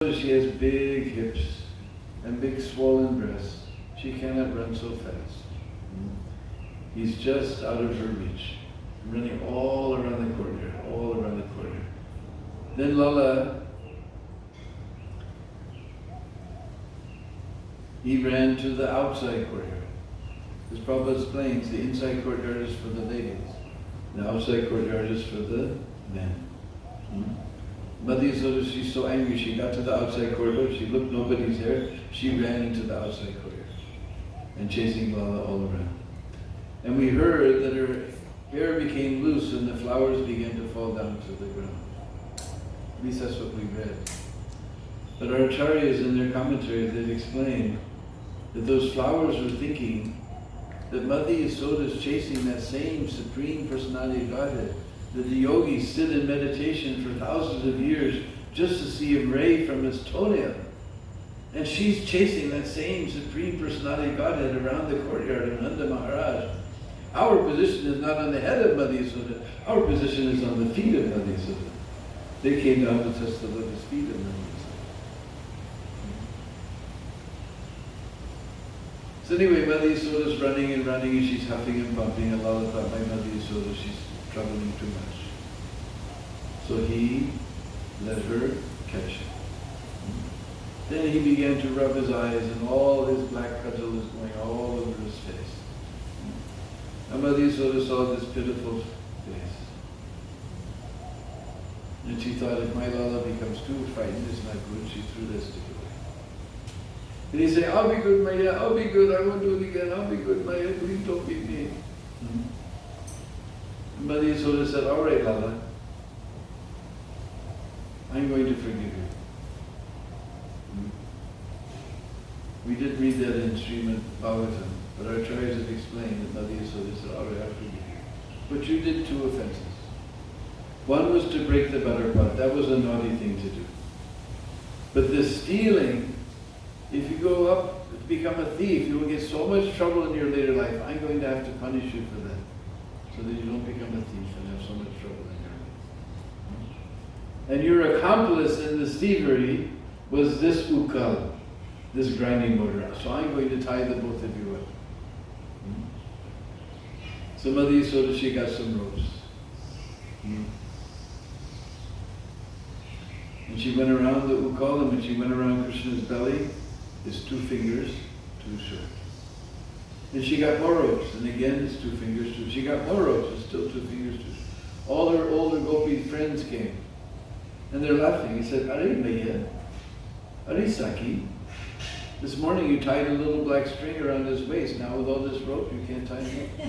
She has big hips and big swollen breasts. She cannot run so fast. He's just out of her reach, running all around the courtyard, all around the courtyard. Then Lala, he ran to the outside courtyard. As Prabhupada explains, the inside courtyard is for the ladies. The outside courtyard is for the men. Mother Yasoda, she's so angry, she got to the outside corridor, she looked, nobody's there, she ran into the outside corridor and chasing Lala all around. And we heard that her hair became loose and the flowers began to fall down to the ground. At least that's what we read. But our acharyas in their commentaries, they've explained that those flowers were thinking that Mother Yasoda is chasing that same Supreme Personality of Godhead, that the yogis sit in meditation for thousands of years just to see a ray from his toenail. And she's chasing that same Supreme Personality of Godhead around the courtyard of Nanda Maharaj. Our position is not on the head of Mother Yasoda, our position is on the feet of Mother Yasoda. They came down to touch the lotus feet of Mother Yasoda. So anyway, Mother Yasoda is running and running and she's huffing and bumping, and Lala thought, my Mother Yasoda, she's troubling too much. So he let her catch him. Then he began to rub his eyes and all his black cudgel is going all over his face. And Mother Yasoda saw this pitiful face. And she thought, if my Lala becomes too frightened, it's not good, she threw that stick away. And he said, I'll be good, Maya, I'll be good, I won't do it again, I'll be good, Maya, please don't beat me. Mother Yasoda said, all right, Lala, I'm going to forgive you. We did read that in Srimad Bhagavatam, but our acharyas have explained that Mother Yasoda said, all right, I'll forgive you. But you did two offenses. One was to break the butter pot. That was a naughty thing to do. But the stealing, if you go up to become a thief, you will get so much trouble in your later life. I'm going to have to punish you for that, so that you don't become a thief and have so much trouble in your life. And your accomplice in this thievery was this ukal, this grinding mortar. So I'm going to tie the both of you up. So Mother Yasoda, she got some ropes. And she went around the ukal, and when she went around Krishna's belly, his 2 fingers too short. And she got more ropes, and again it's 2 fingers too. She got more ropes, and still 2 fingers too. All her older gopi friends came, and they're laughing. He said, Are Maya, Are Saki, this morning you tied a little black string around his waist. Now with all this rope, you can't tie him up.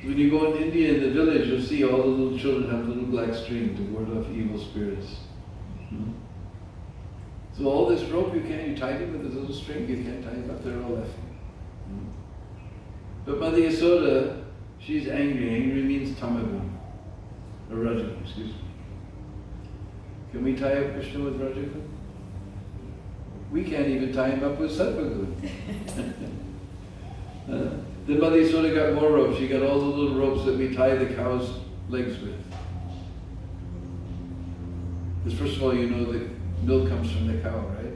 When you go in India, in the village, you'll see all the little children have a little black string to ward off evil spirits. So all this rope, you tied him with a little string, you can't tie him up, they're all laughing. But Mother Yasoda, she's angry. Angry means tamagun, or rajagun, excuse me. Can we tie up Krishna with rajagun? We can't even tie him up with sattvagun. Then Mother Yasoda got more ropes. She got all the little ropes that we tie the cow's legs with. Because first of all, you know that milk comes from the cow, right?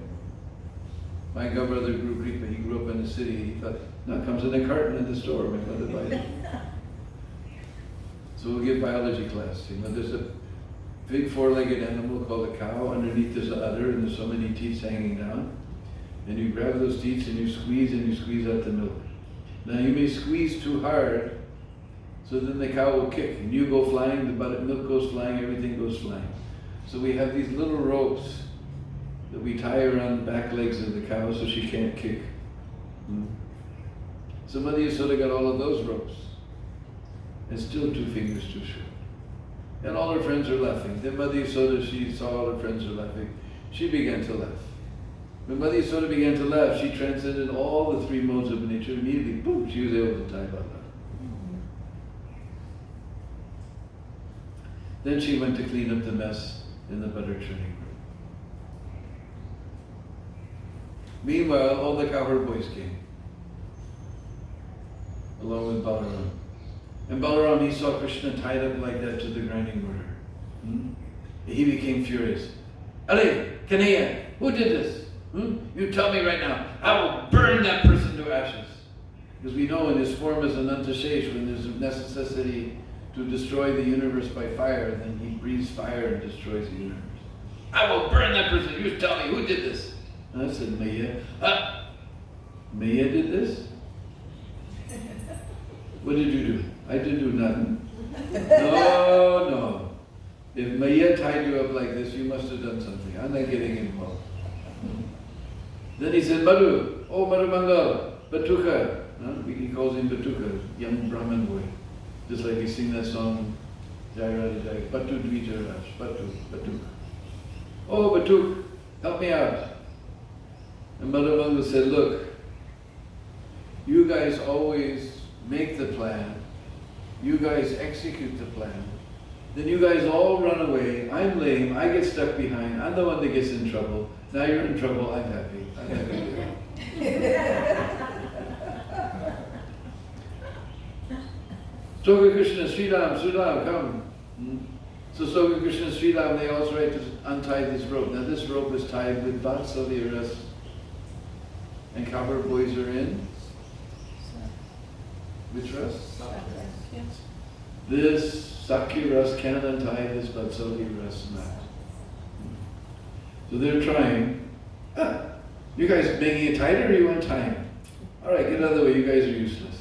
My godbrother Guru Kripa, he grew up in the city. He thought, no, it comes in a carton in the store. My mother buys it. So we'll give biology class. You know, there's a big 4-legged animal called a cow. Underneath there's an udder, and there's so many teeth hanging down. And you grab those teeth and you squeeze out the milk. Now you may squeeze too hard, so then the cow will kick, and you go flying, the milk goes flying, everything goes flying. So we have these little ropes that we tie around the back legs of the cow so she can't kick. So Mother Yasoda got all of those ropes, and still 2 fingers too short. And all her friends are laughing. Then Mother Yasoda, she saw all her friends are laughing. She began to laugh. When Mother Yasoda began to laugh, she transcended all the 3 modes of nature. Immediately, boom, she was able to tie Lala. Then she went to clean up the mess in the butter churning room. Meanwhile, all the cowherd boys came, along with Balaram. And Balaram, he saw Krishna tied up like that to the grinding mortar. He became furious. Ale, Kanaya, who did this? You tell me right now. I will burn that person to ashes. Because we know in his form as Ananta Shesh, when there's a necessity to destroy the universe by fire, then he breathes fire and destroys the universe. I will burn that person. You tell me, who did this? I said, Maya. Maya did this? What did you do? I didn't do nothing. No. If Maya tied you up like this, you must have done something. I'm not getting involved. Then he said, Madhu, Madhu Mangal, Batuka. He calls him Batuka, young Brahmin boy. Just like we sing that song, Jai Radha Jai, Batu Dvija Raj, Batuk. Oh, Batuk, help me out. And Madhu Mangal said, look, you guys always make the plan, you guys execute the plan, then you guys all run away, I'm lame, I get stuck behind, I'm the one that gets in trouble, now you're in trouble, I'm happy. Soga Krishna, Sri Ram, come. So Soga Krishna, Sri Ram, they all tried to untie this rope. Now this rope is tied with Vatsalya Ras, and copper boys are in. Which Ras? This Sakya Ras can't untie this Vatsalya Ras knot. So they're trying. You guys making it tighter or you untying? All right, get out of the way, you guys are useless.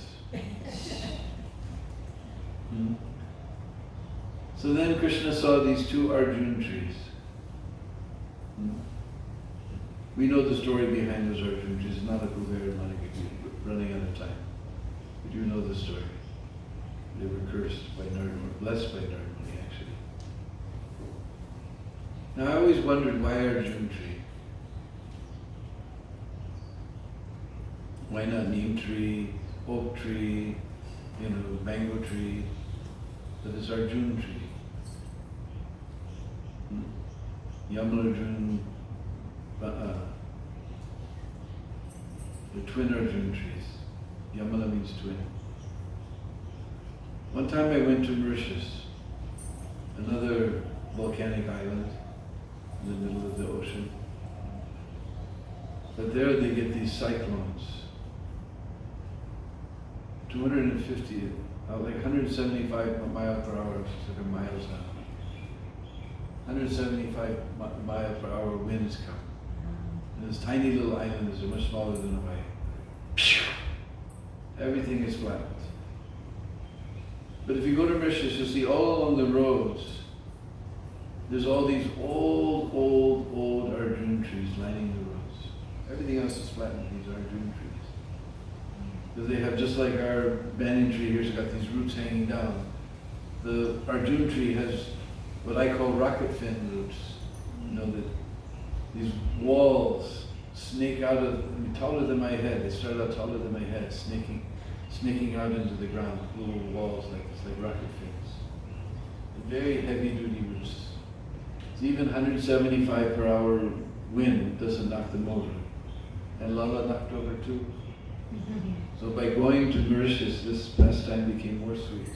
So then Krishna saw these two Arjuna trees. We know the story behind those Arjuna trees, not a Kuber and Manakaki, running out of time. We do know the story. They were cursed by Narada, or blessed by Narada, actually. Now I always wondered why Arjuna tree? Why not neem tree, oak tree, mango tree? But it's Arjuna tree. Yamarjuna, the twin Arjuna trees. Yamala means twin. One time I went to Mauritius, another volcanic island in the middle of the ocean. But there they get these cyclones. 250, like 175 miles per hour, it's like miles now. 175 mile per hour winds come. And this tiny little island is much smaller than Hawaii. Everything is flat. But if you go to Mauritius, you'll see all along the roads, there's all these old Arjuna trees lining the roads. Everything else is flattened, these Arjuna trees. Because they have, just like our banyan tree here's got these roots hanging down. The Arjuna tree has what I call rocket fin roots. That these walls snake out of, taller than my head. They start out taller than my head, snaking out into the ground, little walls like this, like rocket fins. Very heavy duty roots. So even 175 per hour wind doesn't knock them over. And Lala knocked over too. So by going to Mauritius, this pastime became more sweet.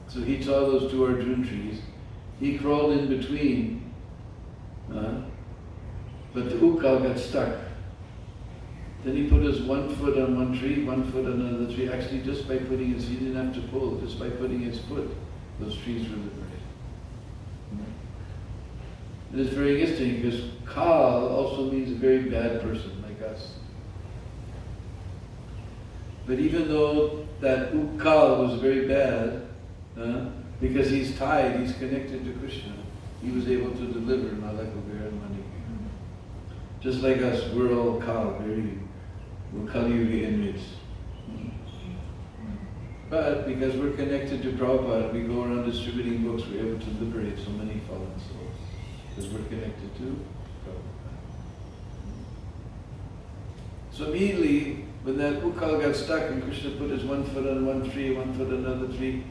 So he saw those two Arjuna trees. He crawled in between, but the ukal got stuck. Then he put his one foot on one tree, one foot on another tree. Actually, just by putting he didn't have to pull, just by putting his foot, those trees were liberated. And it's very interesting because Kal also means a very bad person, like us. But even though that ukal was very bad, because he's tied, he's connected to Krishna, he was able to deliver Malakubera and Manikura. Just like us, we're all Kal, we're Kali Yuga inmates. But because we're connected to Prabhupada, we go around distributing books, we're able to liberate so many fallen souls. Because we're connected to Prabhupada. So immediately, when that ukal got stuck and Krishna put his one foot on one tree, one foot on another tree,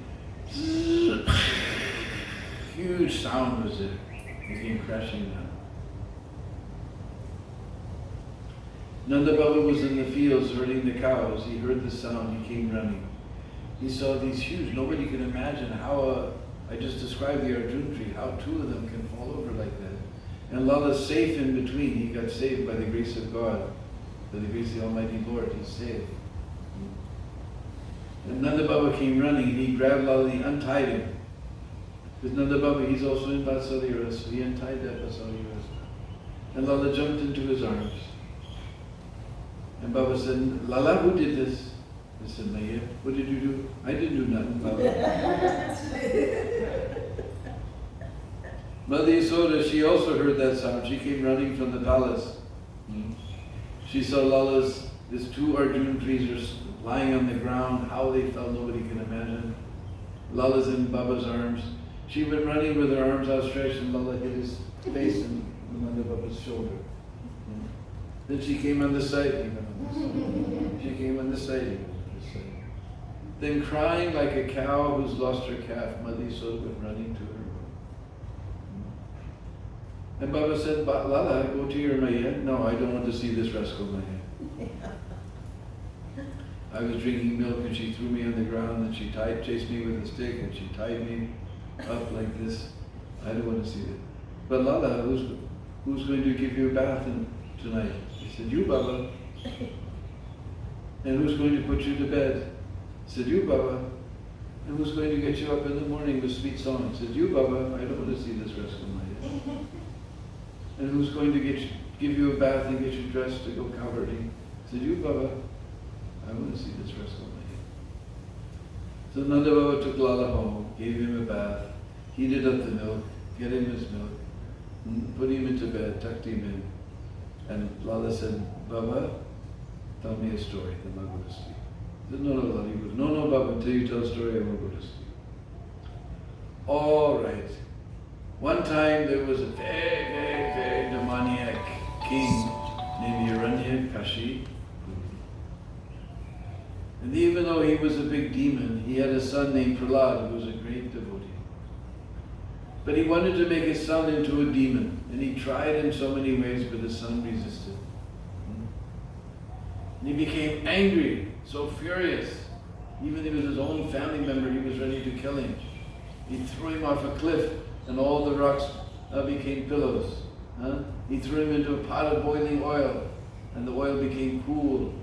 huge sound was there. It came crashing down. Nanda Baba was in the fields herding the cows. He heard the sound, he came running. He saw these huge, nobody could imagine how I just described the Arjuna tree, how two of them can fall over like that. And Lala's safe in between. He got saved by the grace of God, by the grace of the Almighty Lord. He's saved. And Nanda Baba came running and he grabbed Lala and he untied him. Because Nanda Baba, he's also in Vatsalya, so he untied that Vatsalya. And Lala jumped into his arms. And Baba said, Lala, who did this? I said, Maya, what did you do? I didn't do nothing, Baba. Mother Yasoda, she also heard that sound. She came running from the palace. She saw Lala's, these two Arjuna trees are lying on the ground. How they felt, nobody can imagine. Lala's in Baba's arms. She went running with her arms outstretched and Lala hit his face and under Baba's shoulder. Then she came on the side. She came on the side. Then crying like a cow who's lost her calf, Mother Yasoda went running to her. And Baba said, Lala, go to your Maya. No, I don't want to see this rascal Maya. I was drinking milk and she threw me on the ground and she chased me with a stick and she tied me up like this. I don't want to see it. But Lala, who's going to give you a bath tonight? He said, you, Baba. And who's going to put you to bed? He said, you, Baba. And who's going to get you up in the morning with sweet songs? He said, you, Baba. I don't want to see this rascal Maya. And who's going to give you a bath and get you dressed to go cowherding? He said, you, Baba. I want to see this rascal Maya. So Nanda Baba took Lala home, gave him a bath, heated up the milk, get him his milk, put him into bed, tucked him in. And Lala said, Baba, tell me a story, then I'll go to sleep. He said, no, Lala. He goes, no, Baba, until you tell a story, I won't go to sleep. All right. One time there was a very, very, very demoniac king named Hiranyakashi. And even though he was a big demon, he had a son named Prahlad who was a great devotee. But he wanted to make his son into a demon. And he tried in so many ways, but his son resisted. And he became angry, so furious. Even if it was his own family member, he was ready to kill him. He threw him off a cliff, and all the rocks became pillows. He threw him into a pot of boiling oil, and the oil became cool.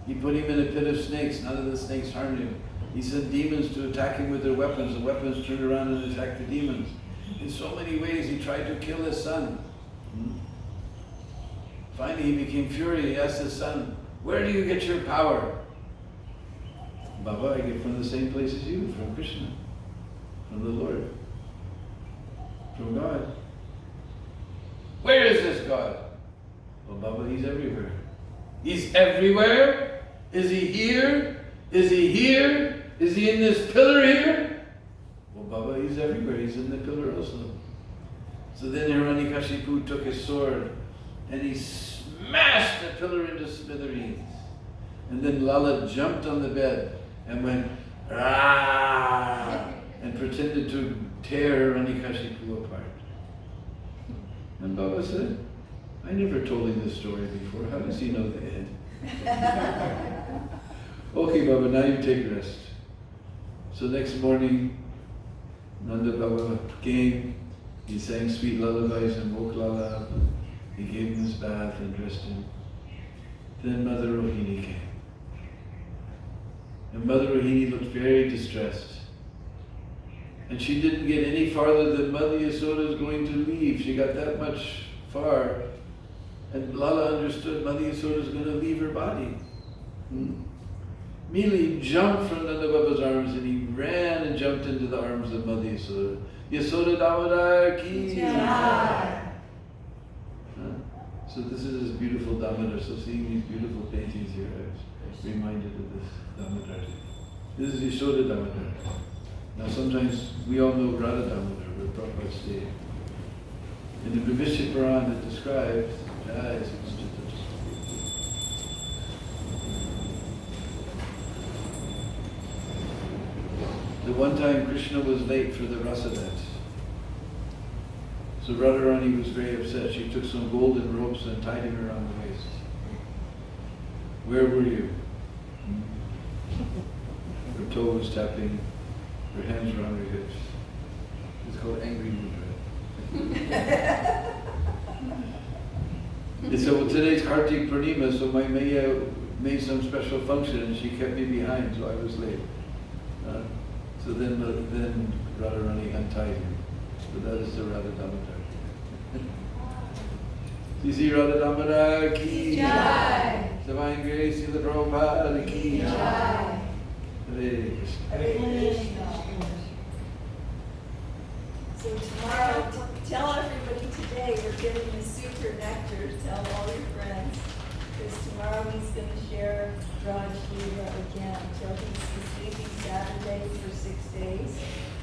He put him in a pit of snakes. None of the snakes harmed him. He sent demons to attack him with their weapons. The weapons turned around and attacked the demons. In so many ways, he tried to kill his son. Finally, he became furious. He asked his son, where do you get your power? Baba, I get from the same place as you, from Krishna, from the Lord, from God. Where is this God? Well, Baba, he's everywhere. He's everywhere? Is he here? Is he here? Is he in this pillar here? Well, Baba, he's everywhere. He's in the pillar also. So then Hiranyakashipu took his sword and he smashed the pillar into smithereens. And then Lala jumped on the bed and went, "Rah!" and pretended to tear Hiranyakashipu apart. And Baba said, I never told him this story before. How does he know the end? Okay, Baba, now you take rest. So next morning, Nanda Baba came. He sang sweet lullabies and woke Lala up. He gave him his bath and dressed him. Then Mother Rohini came. And Mother Rohini looked very distressed. And she didn't get any farther than Mother Yasoda is going to leave. She got that much far. And Lala understood Mother Yasoda is going to leave her body. Immediately jumped from Nanda Baba's arms and he ran and jumped into the arms of Mother Yasoda. Yasoda Damodar ki jai. So this is his beautiful Damodar. So seeing these beautiful paintings here, I was reminded of this Damodar. This is Yasoda Damodar. Now sometimes we all know Radha Damodar, where Prabhupada stayed. In the Bhavishya Puran it describes the one time Krishna was late for the Rasa dance. So Radharani was very upset. She took some golden ropes and tied him around the waist. Where were you? Her toe was tapping Her hands are on her hips. It's called angry mudra. And so today's Kartik Purnima, so my Maya made some special function and she kept me behind, so I was late. So then Radharani untied him. So that is the Radha Damodar. You see Radha Damodar ki jai. Divine Grace, the Prabhupada ki jai. Hare Krishna. So tomorrow, tell everybody today we're giving a super nectar. Tell all your friends. Because tomorrow he's going to share Raj Leela again. So he's leaving Saturday for 6 days.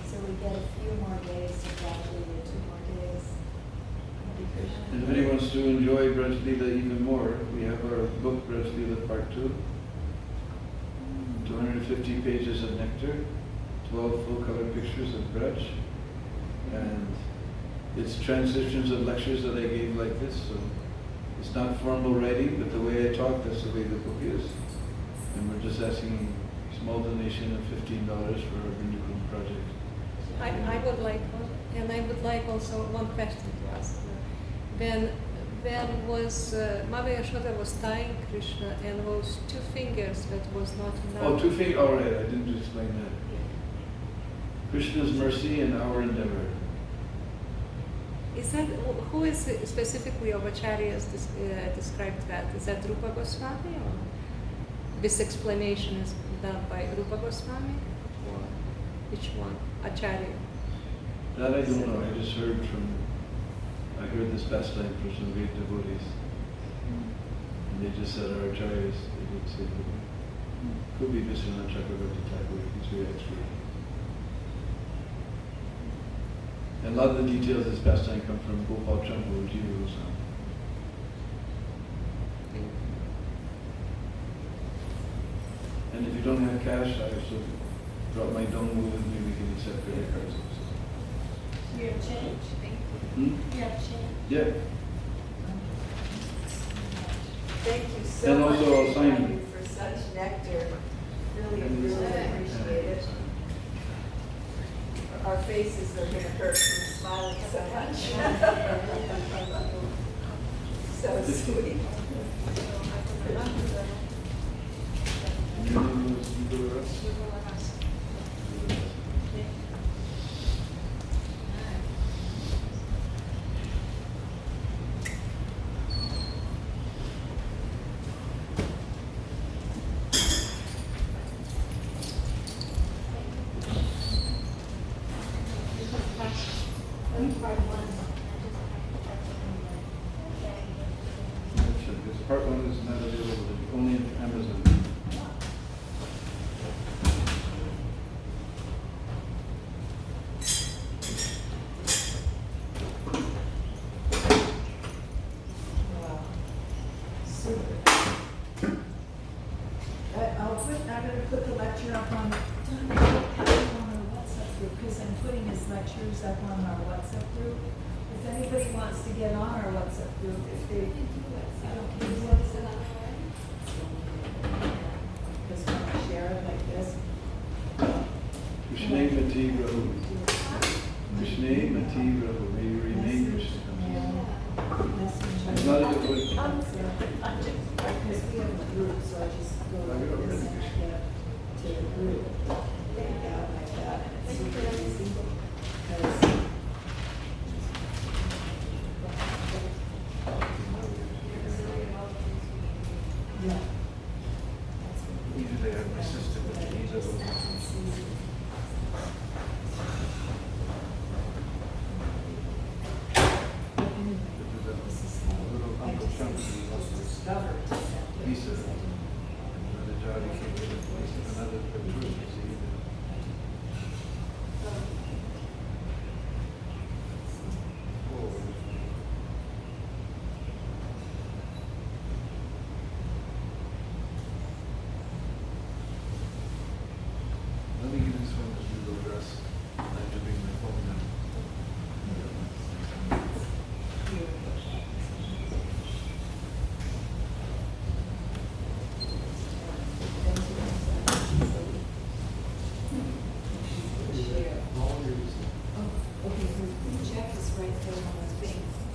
So we get a few more days of Raj Leela, 2 more days. And if anyone wants to enjoy Braj Leela even more, we have our book Braj Leela Part 2. 250 pages of nectar, 12 full-color pictures of Braj, and it's transitions of lectures that I gave like this, so it's not formal writing, but the way I talk, that's the way the book is. And we're just asking a small donation of $15 for our Vindhukum project. I would like also one question to ask. When was Mother Yashoda was tying Krishna and those 2 fingers that was not enough? Oh, 2 fingers, all right, I didn't explain that. Krishna's mercy and our endeavor. Is that, who is specifically of Acharyas described that? Is that Rupa Goswami, or this explanation is done by Rupa Goswami, or which one? Acharya? That I don't know, I just heard this pastime from some great devotees. And they just said our acharyas, they didn't say that. Could be Vishwanath Chakravarti Thakur, he's very expert. And a lot of the details of this pastime come from Gopal Chandra Jiva Goswami. And if you don't have cash, I also drop my dongle with me, we can accept credit cards also. You have change? Hmm? You have change? Yeah. Thank you so And much also I'll sign everybody for such nectar. Really appreciate it. Our faces are going to hurt from smiling so much. So sweet. And your name was Igor Russ? This part 1 is not available, only in Amazon. Wow. Super. I'm going to put the lecture up on our WhatsApp group because I'm putting his lectures up on our WhatsApp group. If anybody wants to get on our WhatsApp group, if they don't use WhatsApp, just want to share it like this. Krishna Mati Rahu. Krishna Mati Rahu. May you remain Krishna. Not a good way. Because we have a group, so I just go like this and get to the group. Yeah, like that. And it's super easy because yeah. Usually I have my sister, but she's a little. right there on the thing.